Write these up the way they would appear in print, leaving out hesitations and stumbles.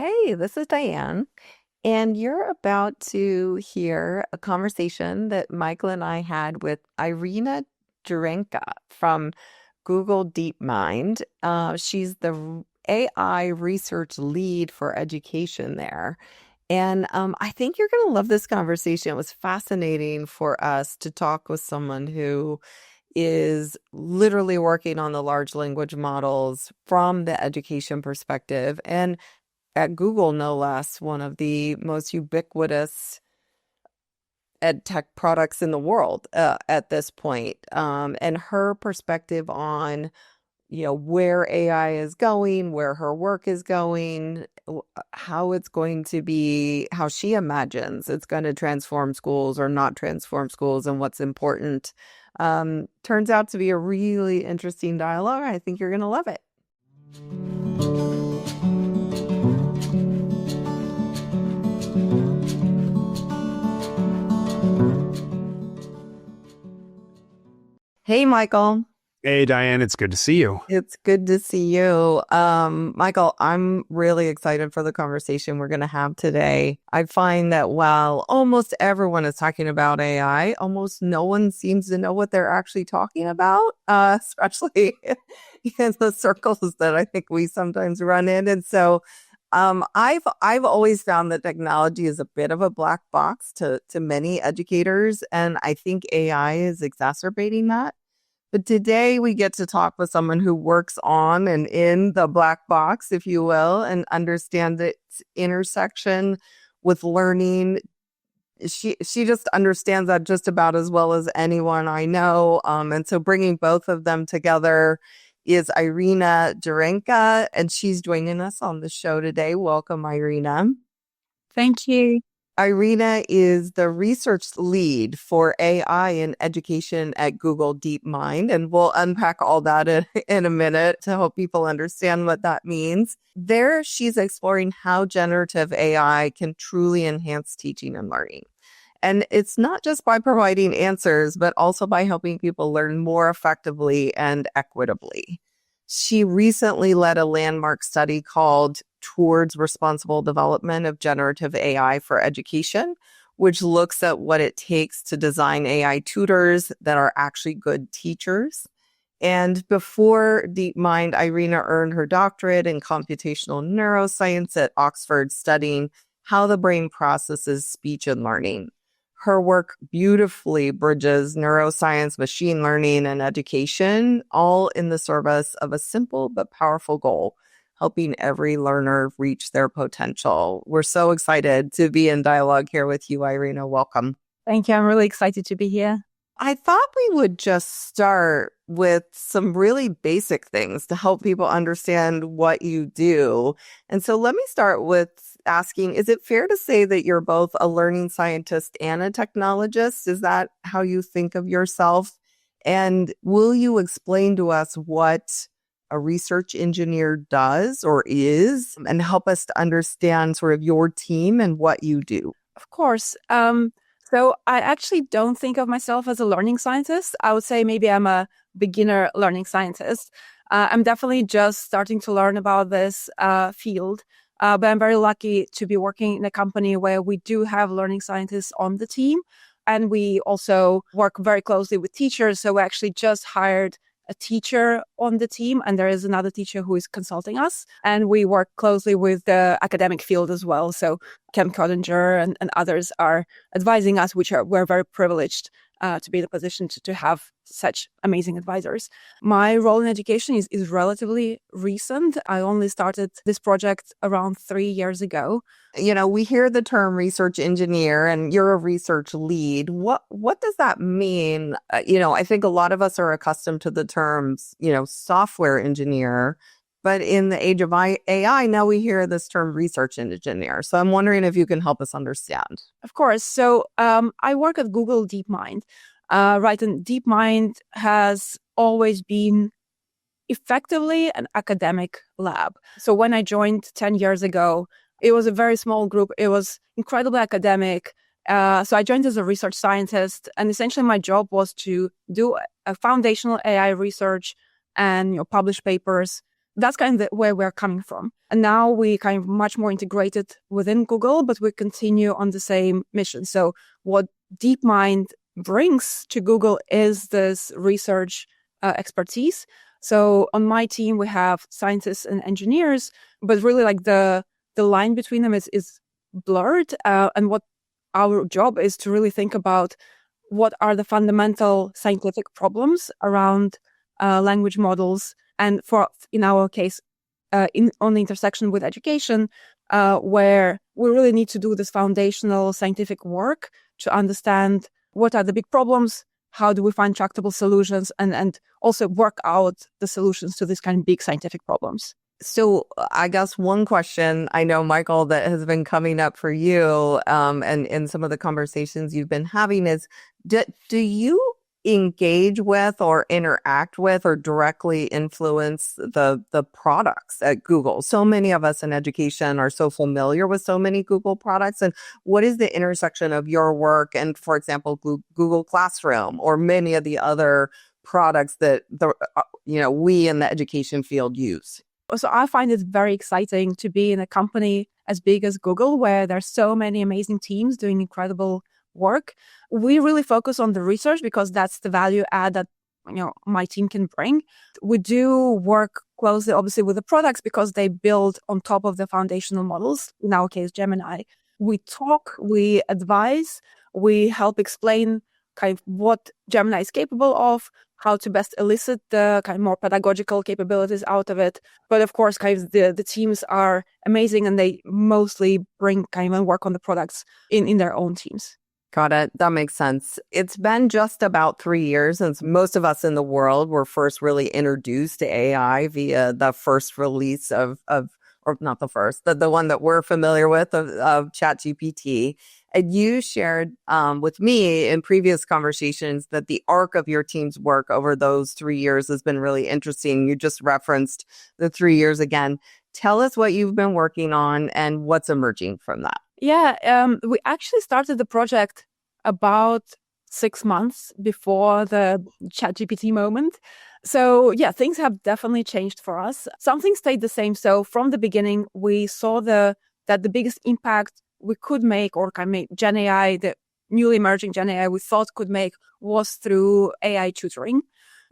Hey, this is Diane, and you're about to hear a conversation that Michael and I had with Irina Jurenka from Google DeepMind. She's the AI research lead for education there. And I think you're going to love this conversation. It was fascinating for us to talk with someone who is literally working on the large language models from the education perspective. And at Google, no less, one of the most ubiquitous ed tech products in the world at this point. And her perspective on, where AI is going, where her work is going, how it's going to be, how she imagines it's going to transform schools or not transform schools, and what's important. Turns out to be a really interesting dialogue. I think you're going to love it. Hey, Michael. Hey, Diane, it's good to see you. It's good to see you. Michael, I'm really excited for the conversation we're going to have today. I find that while almost everyone is talking about AI, almost no one seems to know what they're actually talking about, especially in the circles that I think we sometimes run in. And so I've always found that technology is a bit of a black box to many educators, and I think AI is exacerbating that. But today we get to talk with someone who works on and in the black box, if you will, and understands its intersection with learning. She just understands that just about as well as anyone I know. And so bringing both of them together is Irina Jurenka, and she's joining us on the show today. Welcome, Irina. Thank you. Irina is the research lead for AI in education at Google DeepMind, and we'll unpack all that in a minute to help people understand what that means. There, she's exploring how generative AI can truly enhance teaching and learning. And it's not just by providing answers, but also by helping people learn more effectively and equitably. She recently led a landmark study called Towards Responsible Development of Generative AI for Education, which looks at what it takes to design AI tutors that are actually good teachers. And before DeepMind, Irina earned her doctorate in computational neuroscience at Oxford, studying how the brain processes speech and learning. Her work beautifully bridges neuroscience, machine learning, and education, all in the service of a simple but powerful goal: helping every learner reach their potential. We're so excited to be in dialogue here with you, Irina. Welcome. Thank you. I'm really excited to be here. I thought we would just start with some really basic things to help people understand what you do. And so let me start with asking, is it fair to say that you're both a learning scientist and a technologist? Is that how you think of yourself? And will you explain to us what a research engineer does or is, and help us to understand sort of your team and what you do? Of course. So I actually don't think of myself as a learning scientist. I would say maybe I'm a beginner learning scientist. I'm definitely just starting to learn about this field. But I'm very lucky to be working in a company where we do have learning scientists on the team. And we also work very closely with teachers. So we actually just hired a teacher on the team, and there is another teacher who is consulting us. And we work closely with the academic field as well. So Kem Cottinger and others are advising us, we're very privileged to be in a position to have such amazing advisors. My role in education is relatively recent. I only started this project around 3 years ago. We hear the term research engineer, and you're a research lead. What does that mean? I think a lot of us are accustomed to the terms, software engineer, but in the age of AI, now we hear this term research engineer. So I'm wondering if you can help us understand. Of course. So I work at Google DeepMind. Right, and DeepMind has always been effectively an academic lab. So when I joined 10 years ago, it was a very small group. It was incredibly academic. So I joined as a research scientist, and essentially my job was to do a foundational AI research and publish papers that's kind of where we're coming from. And now we kind of much more integrated within Google, but we continue on the same mission. So what DeepMind brings to Google is this research expertise. So on my team, we have scientists and engineers, but really like the line between them is blurred. And what our job is to really think about what are the fundamental scientific problems around language models. And in our case, on the intersection with education, where we really need to do this foundational scientific work to understand what are the big problems, how do we find tractable solutions, and also work out the solutions to these kind of big scientific problems. So I guess one question I know, Michael, that has been coming up for you and in some of the conversations you've been having is, do you engage with or interact with or directly influence the products at Google? So many of us in education are so familiar with so many Google products. And what is the intersection of your work and, for example, Google Classroom or many of the other products that we in the education field use? So I find it very exciting to be in a company as big as Google, where there's so many amazing teams doing incredible work. We really focus on the research because that's the value add that my team can bring. We do work closely, obviously, with the products because they build on top of the foundational models. In our case, Gemini. We talk, we advise, we help explain kind of what Gemini is capable of, how to best elicit the kind of more pedagogical capabilities out of it. But of course, kind of the teams are amazing and they mostly bring kind of and work on the products in their own teams. Got it. That makes sense. It's been just about 3 years since most of us in the world were first really introduced to AI via the first release of or not the first, the one that we're familiar with of ChatGPT. And you shared with me in previous conversations that the arc of your team's work over those 3 years has been really interesting. You just referenced the 3 years again. Tell us what you've been working on and what's emerging from that. Yeah, we actually started the project about 6 months before the ChatGPT moment. So yeah, things have definitely changed for us. Something stayed the same. So from the beginning, we saw that the biggest impact we could make or can make Gen AI, the newly emerging Gen AI we thought could make was through AI tutoring.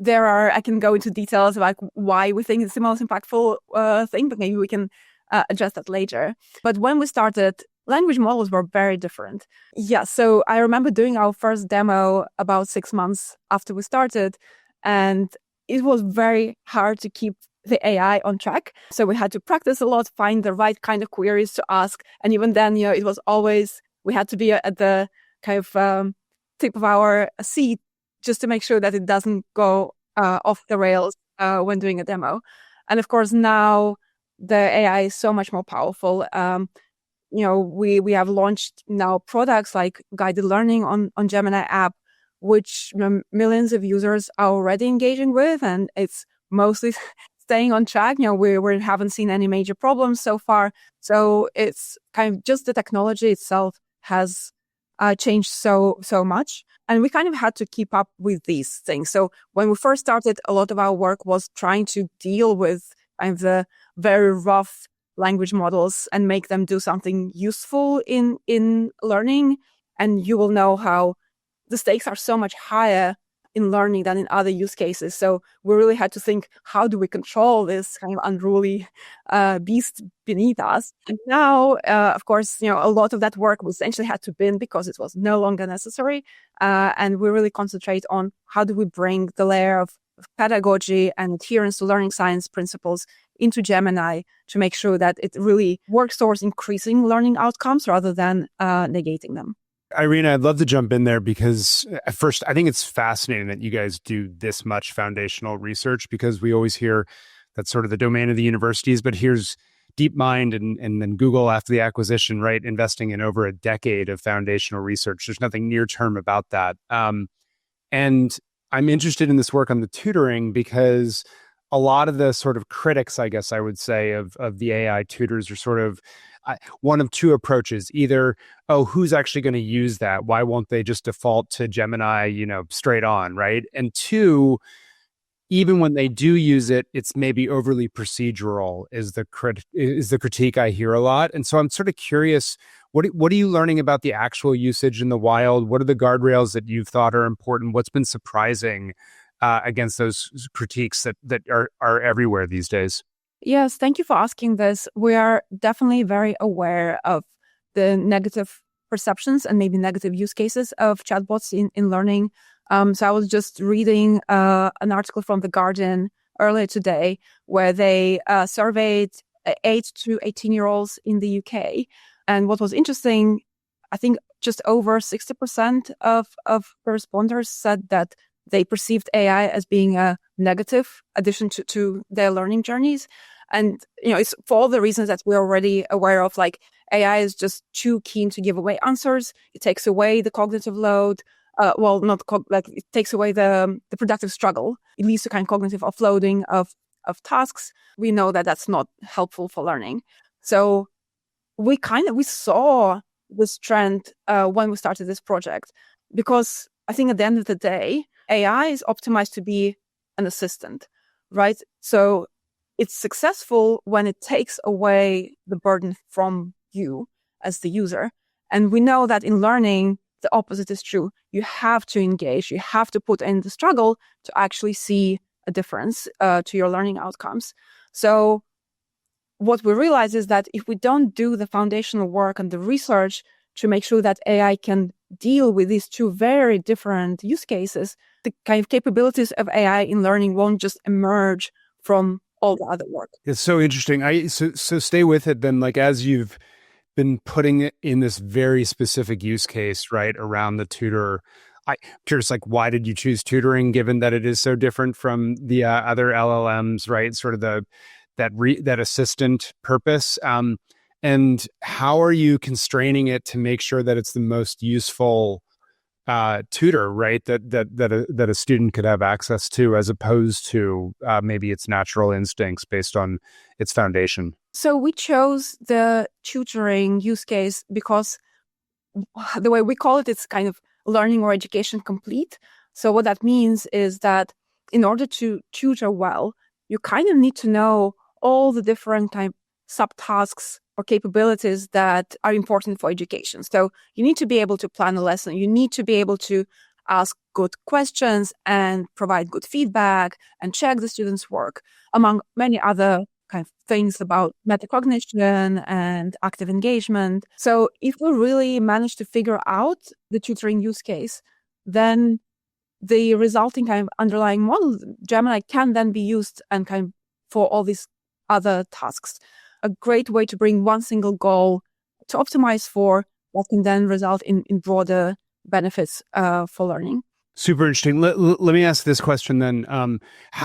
I can go into details about why we think it's the most impactful thing, but maybe we can address that later. But when we started, language models were very different. Yeah, so I remember doing our first demo about 6 months after we started, and it was very hard to keep the AI on track. So we had to practice a lot, find the right kind of queries to ask. And even then, it was always, we had to be at the kind of tip of our seat just to make sure that it doesn't go off the rails when doing a demo. And of course, now the AI is so much more powerful. We have launched now products like guided learning on Gemini app, which millions of users are already engaging with, and it's mostly staying on track. We haven't seen any major problems so far. So it's kind of just the technology itself has changed so much. And we kind of had to keep up with these things. So when we first started, a lot of our work was trying to deal with kind of the very rough language models and make them do something useful in learning. And you will know how the stakes are so much higher in learning than in other use cases. So we really had to think, how do we control this kind of unruly beast beneath us? And now, of course, a lot of that work we essentially had to bin because it was no longer necessary. And we really concentrate on how do we bring the layer of pedagogy and adherence to learning science principles into Gemini to make sure that it really works towards increasing learning outcomes rather than negating them. Irina, I'd love to jump in there because at first, I think it's fascinating that you guys do this much foundational research, because we always hear that's sort of the domain of the universities, but here's DeepMind and then Google after the acquisition, right? Investing in over a decade of foundational research. There's nothing near term about that. And I'm interested in this work on the tutoring because a lot of the sort of critics, I guess I would say, of the AI tutors are sort of one of two approaches. Either, who's actually going to use that? Why won't they just default to Gemini, straight on, right? And two, even when they do use it, it's maybe overly procedural is the critique I hear a lot. And so I'm sort of curious, what are you learning about the actual usage in the wild? What are the guardrails that you've thought are important? What's been surprising against those critiques that are everywhere these days? Yes, thank you for asking this. We are definitely very aware of the negative perceptions and maybe negative use cases of chatbots in learning. So I was just reading an article from The Guardian earlier today where they surveyed 8 to 18-year-olds in the UK. And what was interesting, I think just over 60% of the responders said that they perceived AI as being a negative addition to their learning journeys. And, it's for all the reasons that we're already aware of, like AI is just too keen to give away answers. It takes away the cognitive load. It takes away the productive struggle. It leads to kind of cognitive offloading of tasks. We know that that's not helpful for learning. So we saw this trend when we started this project, because I think at the end of the day, AI is optimized to be an assistant, right? So it's successful when it takes away the burden from you as the user. And we know that in learning, the opposite is true. You have to engage, you have to put in the struggle to actually see a difference to your learning outcomes. So what we realize is that if we don't do the foundational work and the research to make sure that AI can deal with these two very different use cases, the kind of capabilities of AI in learning won't just emerge from all the other work. It's so interesting. So stay with it then, like as you've been putting it in this very specific use case, right, around the tutor. I'm curious, like, why did you choose tutoring, given that it is so different from the other LLMs, right? Sort of that assistant purpose. And how are you constraining it to make sure that it's the most useful tutor, right? That a student could have access to, as opposed to maybe its natural instincts based on its foundation. So we chose the tutoring use case because the way we call it, it's kind of learning or education complete. So what that means is that in order to tutor well, you kind of need to know all the different kind of subtasks or capabilities that are important for education. So you need to be able to plan a lesson. You need to be able to ask good questions and provide good feedback and check the students' work, among many other kind of things about metacognition and active engagement. So if we really manage to figure out the tutoring use case, then the resulting kind of underlying model, Gemini, can then be used and kind of for all these other tasks. A great way to bring one single goal to optimize for that can then result in broader benefits for learning. Super interesting. Let me ask this question then.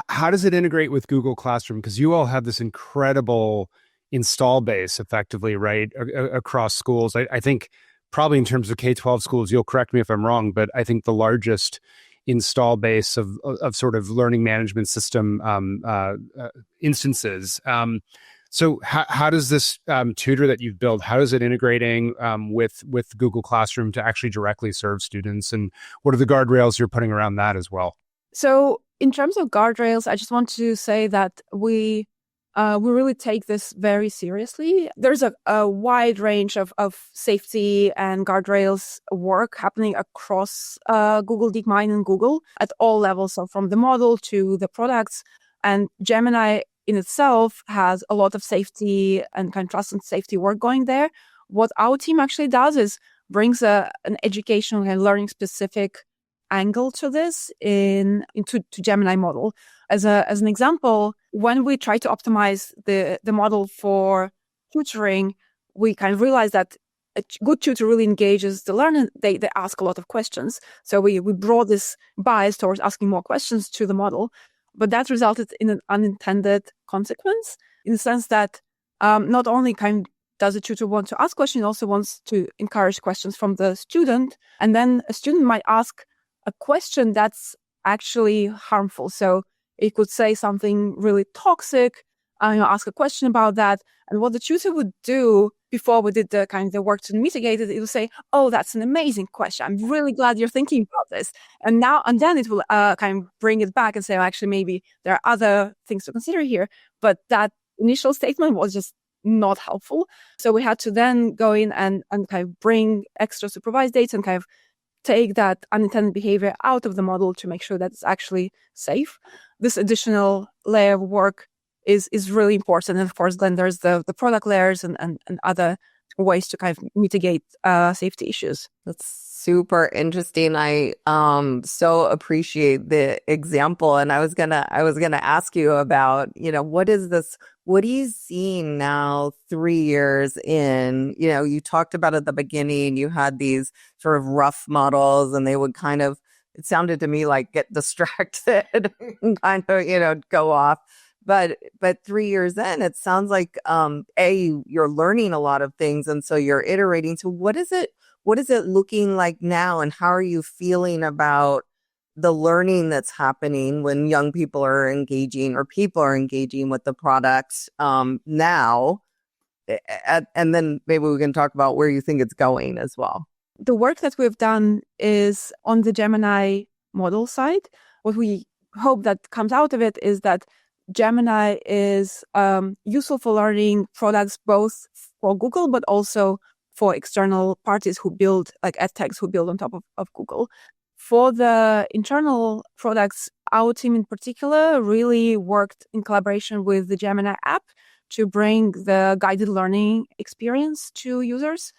How does it integrate with Google Classroom? Because you all have this incredible install base effectively, right, across schools. I think probably in terms of K-12 schools, you'll correct me if I'm wrong, but I think the largest install base of sort of learning management system instances. So how does this tutor that you've built, how is it integrating with Google Classroom to actually directly serve students? And what are the guardrails you're putting around that as well? So in terms of guardrails, I just want to say that we really take this very seriously. There's a wide range of safety and guardrails work happening across Google DeepMind and Google at all levels, so from the model to the products. And Gemini in itself has a lot of safety and kind of trust and safety work going there. What our team actually does is brings an educational and learning specific angle to this into Gemini model. As an example, when we try to optimize the model for tutoring, we kind of realize that a good tutor really engages the learner. They ask a lot of questions. So we brought this bias towards asking more questions to the model. But that resulted in an unintended consequence, in the sense that not only does the tutor want to ask questions, he also wants to encourage questions from the student. And then a student might ask a question that's actually harmful. So it could say something really toxic, ask a question about that. And what the tutor would do before we did the kind of the work to mitigate it, it will say, oh, that's an amazing question. I'm really glad you're thinking about this. And then it will kind of bring it back and say, oh, actually, maybe there are other things to consider here. But that initial statement was just not helpful. So we had to then go in and kind of bring extra supervised data and kind of take that unintended behavior out of the model to make sure that it's actually safe. This additional layer of work is really important. And of course, then there's the product layers and other ways to kind of mitigate safety issues. That's super interesting. I so appreciate the example. And I was gonna ask you about, what are you seeing now 3 years in? You talked about at the beginning, you had these sort of rough models and they would kind of, it sounded to me like get distracted and kind of, go off. But 3 years in, it sounds like you're learning a lot of things, and so you're iterating. So what is it looking like now, and how are you feeling about the learning that's happening when young people are engaging or people are engaging with the products now? And then maybe we can talk about where you think it's going as well. The work that we've done is on the Gemini model side. What we hope that comes out of it is that Gemini is useful for learning products both for Google, but also for external parties who build, like edtechs who build on top of Google. For the internal products, our team in particular really worked in collaboration with the Gemini app to bring the guided learning experience to users.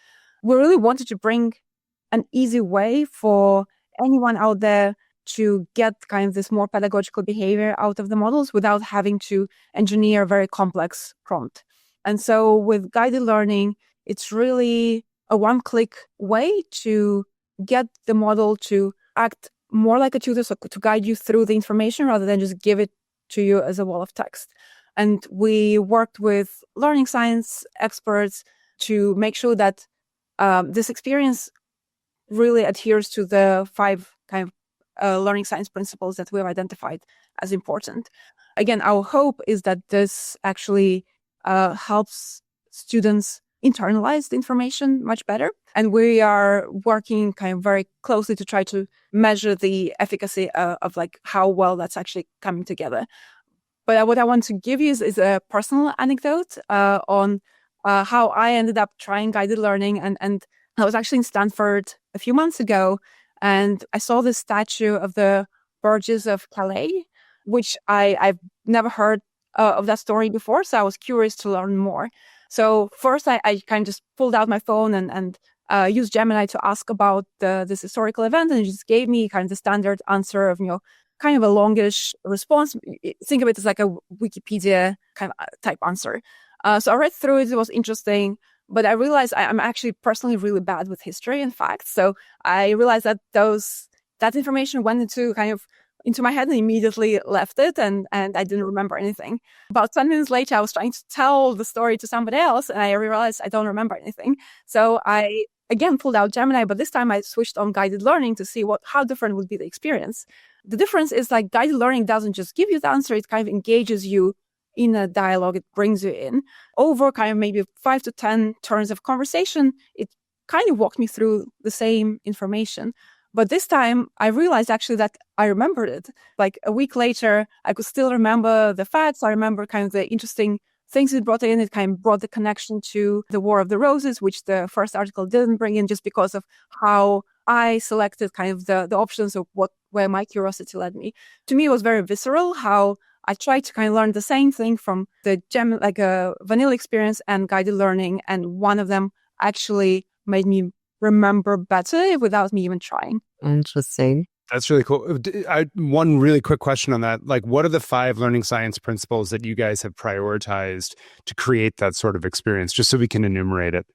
We really wanted to bring an easy way for anyone out there to get kind of this more pedagogical behavior out of the models without having to engineer a very complex prompt. And so with guided learning, it's really a one-click way to get the model to act more like a tutor, so to guide you through the information rather than just give it to you as a wall of text. And we worked with learning science experts to make sure that this experience really adheres to the 5 kind of learning science principles that we've identified as important. Again, our hope is that this actually helps students internalize the information much better. And we are working kind of very closely to try to measure the efficacy of like how well that's actually coming together. But what I want to give you is a personal anecdote on how I ended up trying guided learning. And I was actually in Stanford a few months ago, and I saw this statue of the Burgess of Calais, which I've never heard of that story before. So I was curious to learn more. So first, I kind of just pulled out my phone and used Gemini to ask about this historical event, and it just gave me kind of the standard answer of, kind of a longish response. Think of it as like a Wikipedia kind of type answer. So I read through it. It was interesting. But I realized I'm actually personally really bad with history and facts. So I realized that that information went into my head and immediately left it, and I didn't remember anything. About 10 minutes later, I was trying to tell the story to somebody else, and I realized I don't remember anything. So I again pulled out Gemini, but this time I switched on guided learning to see how different would be the experience. The difference is like guided learning doesn't just give you the answer, it kind of engages you in a dialogue, it brings you in. Over kind of maybe 5 to 10 turns of conversation, it kind of walked me through the same information. But this time, I realized actually that I remembered it. Like a week later, I could still remember the facts. I remember kind of the interesting things it brought in. It kind of brought the connection to the War of the Roses, which the first article didn't bring in just because of how I selected kind of the options of where my curiosity led me. To me, it was very visceral how I tried to kind of learn the same thing from the like a vanilla experience and guided learning, and one of them actually made me remember better without me even trying. Interesting. That's really cool. One really quick question on that. Like, what are the 5 learning science principles that you guys have prioritized to create that sort of experience, just so we can enumerate it?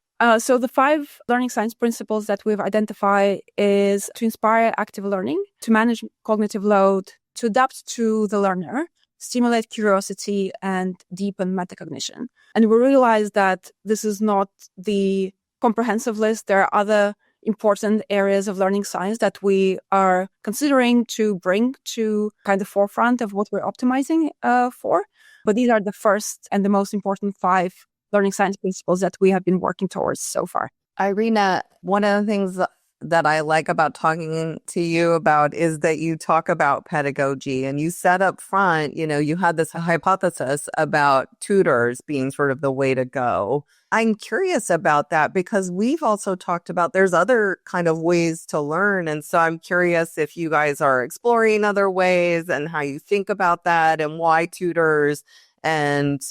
So the 5 learning science principles that we've identified is to inspire active learning, to manage cognitive load, to adapt to the learner, stimulate curiosity, and deepen metacognition. And we realized that this is not the comprehensive list. There are other important areas of learning science that we are considering to bring to kind of forefront of what we're optimizing for. But these are the first and the most important 5 learning science principles that we have been working towards so far. Irina, one of the things that I like about talking to you about is that you talk about pedagogy, and you said up front, you had this hypothesis about tutors being sort of the way to go. I'm curious about that because we've also talked about there's other kind of ways to learn. And so I'm curious if you guys are exploring other ways and how you think about that and why tutors and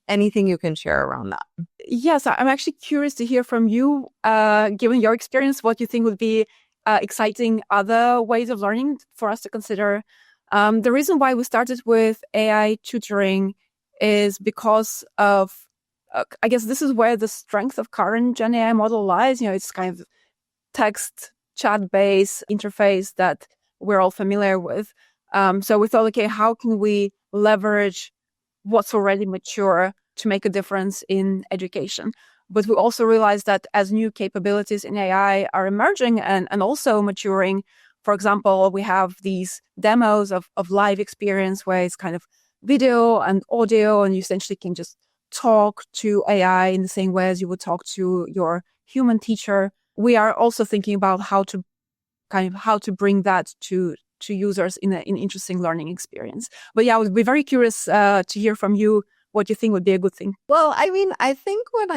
anything you can share around that. Yes, I'm actually curious to hear from you, given your experience, what you think would be exciting other ways of learning for us to consider. The reason why we started with AI tutoring is because of, I guess this is where the strength of current Gen AI model lies. It's kind of text chat-based interface that we're all familiar with. So we thought, okay, how can we leverage what's already mature to make a difference in education? But we also realized that as new capabilities in AI are emerging and also maturing, for example, we have these demos of live experience where it's kind of video and audio, and you essentially can just talk to AI in the same way as you would talk to your human teacher. We are also thinking about how to bring that to users in an interesting learning experience. But yeah, I would be very curious to hear from you what you think would be a good thing. Well, I mean, I think when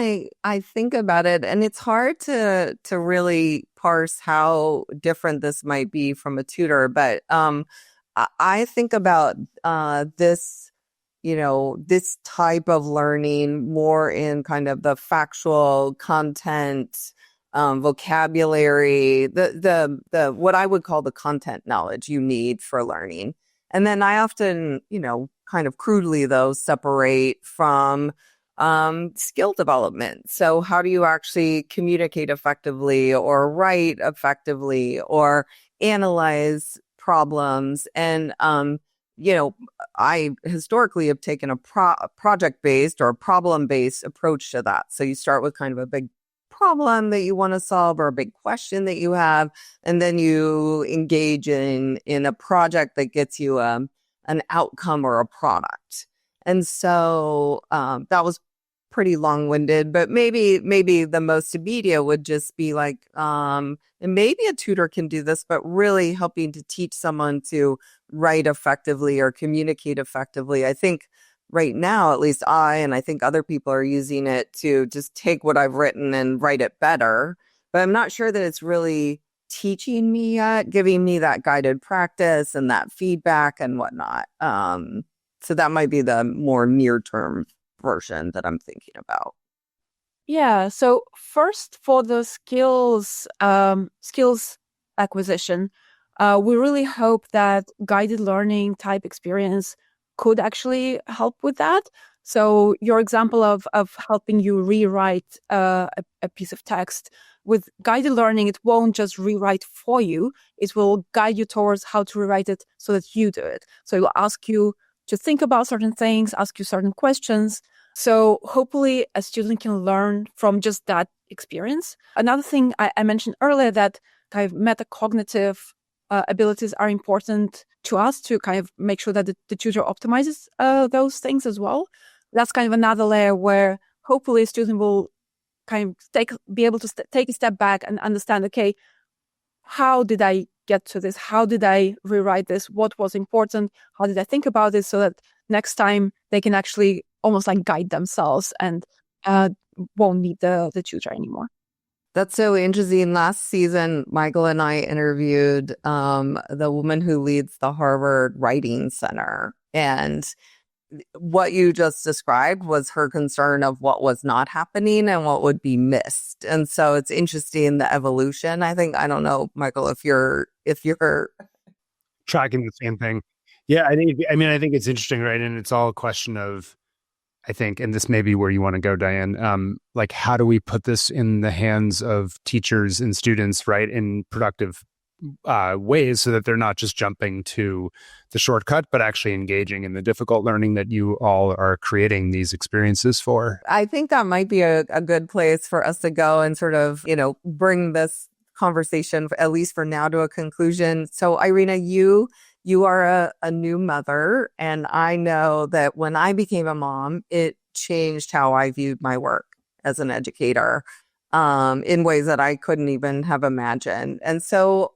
I think about it, and it's hard to really parse how different this might be from a tutor, but I think about this, this type of learning more in kind of the factual content, vocabulary, the what I would call the content knowledge you need for learning. And then I often, kind of crudely though, separate from skill development. So how do you actually communicate effectively or write effectively or analyze problems? And, I historically have taken a project-based or problem-based approach to that. So you start with kind of a big problem that you want to solve or a big question that you have, and then you engage in a project that gets you an outcome or a product. And so that was pretty long-winded, but maybe the most immediate would just be like, and maybe a tutor can do this, but really helping to teach someone to write effectively or communicate effectively. I think right now, at least I think other people are using it to just take what I've written and write it better. But I'm not sure that it's really teaching me yet, giving me that guided practice and that feedback and whatnot. So that might be the more near-term version that I'm thinking about. Yeah. So first, for the skills acquisition, we really hope that guided learning type experience could actually help with that. So your example of helping you rewrite a piece of text, with guided learning, it won't just rewrite for you. It will guide you towards how to rewrite it so that you do it. So it will ask you to think about certain things, ask you certain questions. So hopefully a student can learn from just that experience. Another thing I mentioned earlier, that kind of metacognitive abilities are important to us to kind of make sure that the tutor optimizes those things as well. That's kind of another layer where hopefully a student will kind of be able to take a step back and understand, okay, how did I get to this? How did I rewrite this? What was important? How did I think about this? So that next time they can actually almost like guide themselves and won't need the tutor anymore. That's so interesting. Last season, Michael and I interviewed the woman who leads the Harvard Writing Center. And what you just described was her concern of what was not happening and what would be missed. And so it's interesting, the evolution. I don't know, Michael, if you're tracking the same thing. Yeah, I think it's interesting, right? And it's all a question of, I think, and this may be where you want to go, Diane, like how do we put this in the hands of teachers and students, right, in productive ways so that they're not just jumping to the shortcut, but actually engaging in the difficult learning that you all are creating these experiences for? I think that might be a good place for us to go and sort of, bring this conversation, at least for now, to a conclusion. So Irina, you are a new mother, and I know that when I became a mom, it changed how I viewed my work as an educator in ways that I couldn't even have imagined. And so,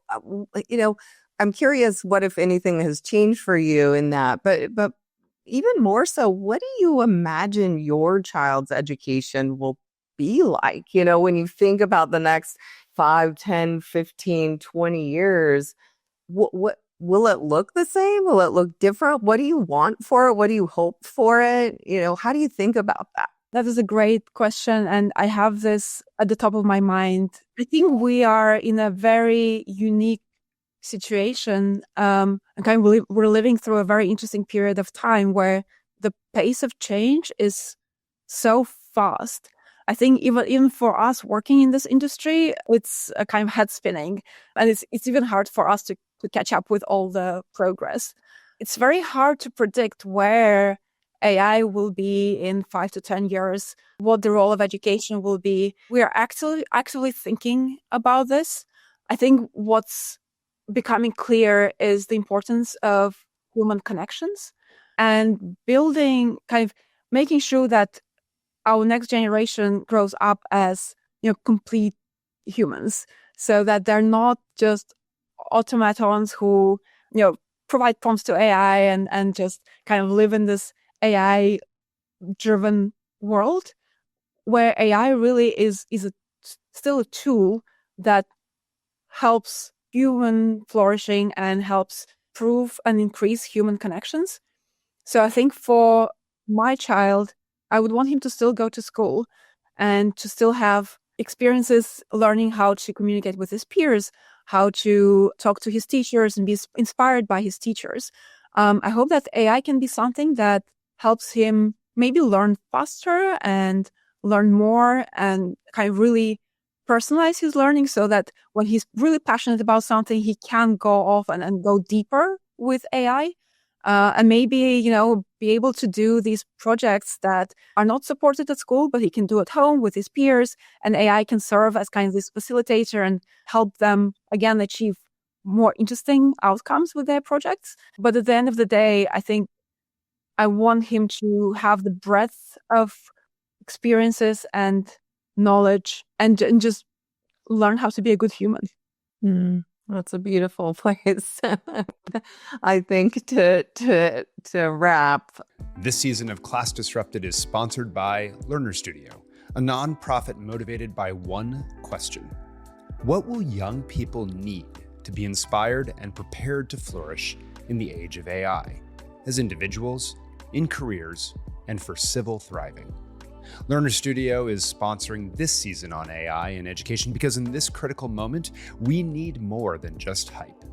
I'm curious what, if anything, has changed for you in that. But even more so, what do you imagine your child's education will be like? When you think about the next 5, 10, 15, 20 years, what will it look the same? Will it look different? What do you want for it? What do you hope for it? How do you think about that? That is a great question. And I have this at the top of my mind. I think we are in a very unique situation. We're living through a very interesting period of time where the pace of change is so fast. I think even for us working in this industry, it's a kind of head spinning, and it's even hard for us to catch up with all the progress. It's very hard to predict where AI will be in 5 to 10 years, what the role of education will be. We are actively thinking about this. I think what's becoming clear is the importance of human connections and making sure that our next generation grows up as, complete humans, so that they're not just automatons who, provide prompts to AI and just kind of live in this AI-driven world, where AI really is still a tool that helps human flourishing and helps prove and increase human connections. So I think for my child, I would want him to still go to school and to still have experiences learning how to communicate with his peers, how to talk to his teachers and be inspired by his teachers. I hope that AI can be something that helps him maybe learn faster and learn more and kind of really personalize his learning, so that when he's really passionate about something, he can go off and go deeper with AI. And maybe, be able to do these projects that are not supported at school, but he can do at home with his peers, and AI can serve as kind of this facilitator and help them, again, achieve more interesting outcomes with their projects. But at the end of the day, I think I want him to have the breadth of experiences and knowledge and just learn how to be a good human. That's a beautiful place, I think, to wrap. This season of Class Disrupted is sponsored by Learner Studio, a nonprofit motivated by one question. What will young people need to be inspired and prepared to flourish in the age of AI, as individuals, in careers, and for civil thriving? Learner Studio is sponsoring this season on AI in education because in this critical moment, we need more than just hype.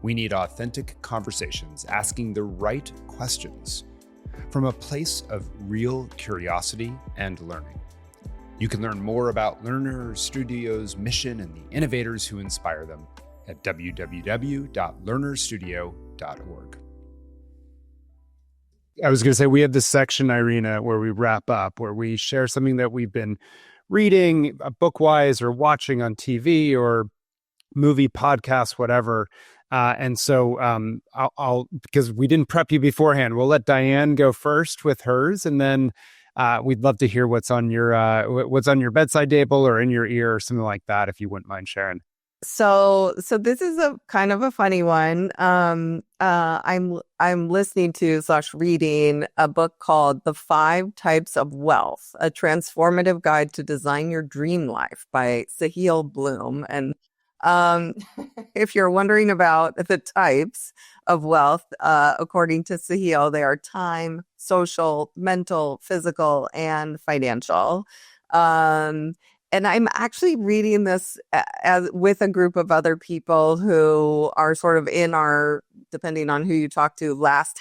We need authentic conversations asking the right questions from a place of real curiosity and learning. You can learn more about Learner Studio's mission and the innovators who inspire them at www.learnerstudio.org. I was going to say, we have this section, Irina, where we wrap up, where we share something that we've been reading book-wise or watching on TV or movie, podcast, whatever. And so I'll, because we didn't prep you beforehand, we'll let Diane go first with hers. And then we'd love to hear what's on your bedside table or in your ear or something like that, if you wouldn't mind sharing. So this is a kind of a funny one. I'm listening to / reading a book called The 5 Types of Wealth, a transformative guide to design your dream life by Sahil Bloom. And if you're wondering about the types of wealth, according to Sahil, they are time, social, mental, physical, and financial. And I'm actually reading this with a group of other people who are sort of in our, depending on who you talk to, last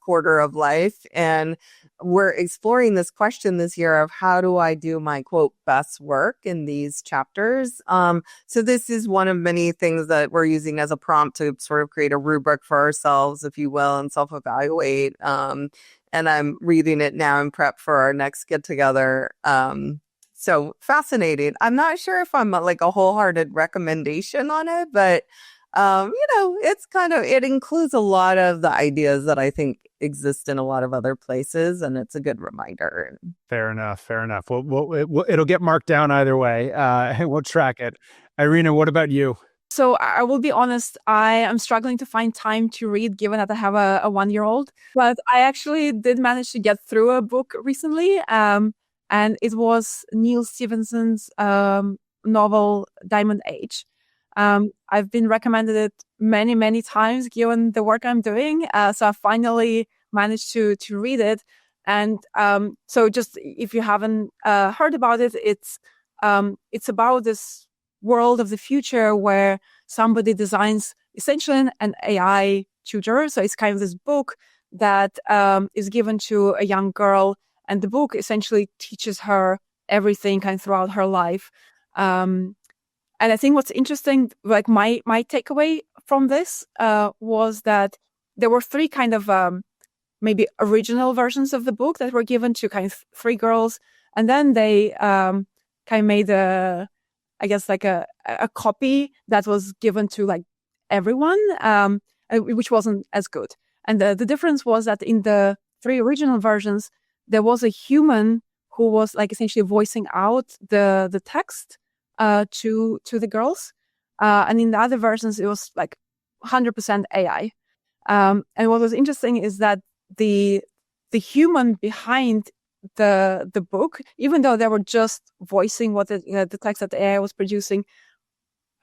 quarter of life. And we're exploring this question this year of how do I do my, quote, best work in these chapters. So this is one of many things that we're using as a prompt to sort of create a rubric for ourselves, if you will, and self-evaluate. And I'm reading it now in prep for our next get together. So fascinating. I'm not sure if I'm like a wholehearted recommendation on it, but, it includes a lot of the ideas that I think exist in a lot of other places, and it's a good reminder. Fair enough. Well, it'll get marked down either way. We'll track it. Irina, what about you? So I will be honest, I am struggling to find time to read given that I have a 1-year-old. But I actually did manage to get through a book recently. And it was Neil Stephenson's novel Diamond Age. I've been recommended it many, many times given the work I'm doing. So I finally managed to read it. And so just if you haven't heard about it, it's about this world of the future where somebody designs essentially an AI tutor. So it's kind of this book that is given to a young girl, and the book essentially teaches her everything kind of throughout her life. And I think what's interesting, like my takeaway from this was that there were 3 kind of maybe original versions of the book that were given to kind of 3 girls, and then they kind of made like a copy that was given to like everyone, which wasn't as good. And the difference was that in the 3 original versions, there was a human who was like essentially voicing out the text to the girls. And in the other versions, it was like 100% AI. And what was interesting is that the human behind the book, even though they were just voicing what the text that the AI was producing,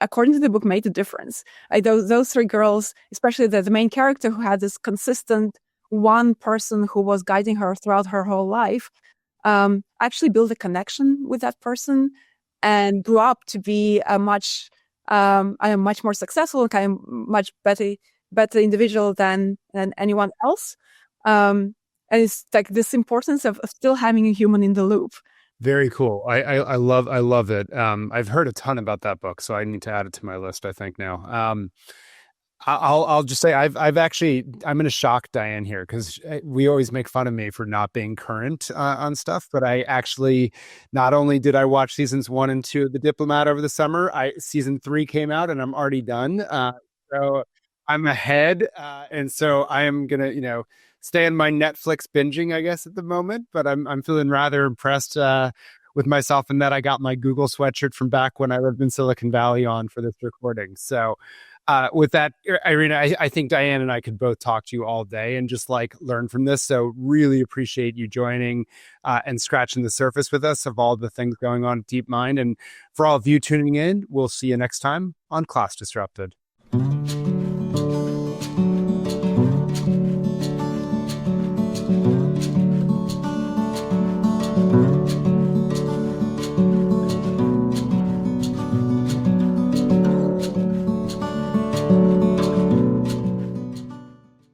according to the book, made a difference. Those 3 girls, especially the main character who had this consistent one person who was guiding her throughout her whole life, actually built a connection with that person and grew up to be a much more successful, kind of much better individual than anyone else. And it's like this importance of still having a human in the loop. Very cool. I love it. I've heard a ton about that book, so I need to add it to my list, I think now. I'll just say I'm going to shock Diane here because we always make fun of me for not being current on stuff, but I actually, not only did I watch seasons 1 and 2 of The Diplomat over the summer, season 3 came out and I'm already done. So I'm ahead. And so I am going to, stay in my Netflix binging, I guess, at the moment, but I'm feeling rather impressed with myself in that I got my Google sweatshirt from back when I lived in Silicon Valley on for this recording. So with that, Irina, I think Diane and I could both talk to you all day and just like learn from this. So really appreciate you joining and scratching the surface with us of all the things going on at DeepMind. And for all of you tuning in, we'll see you next time on Class Disrupted.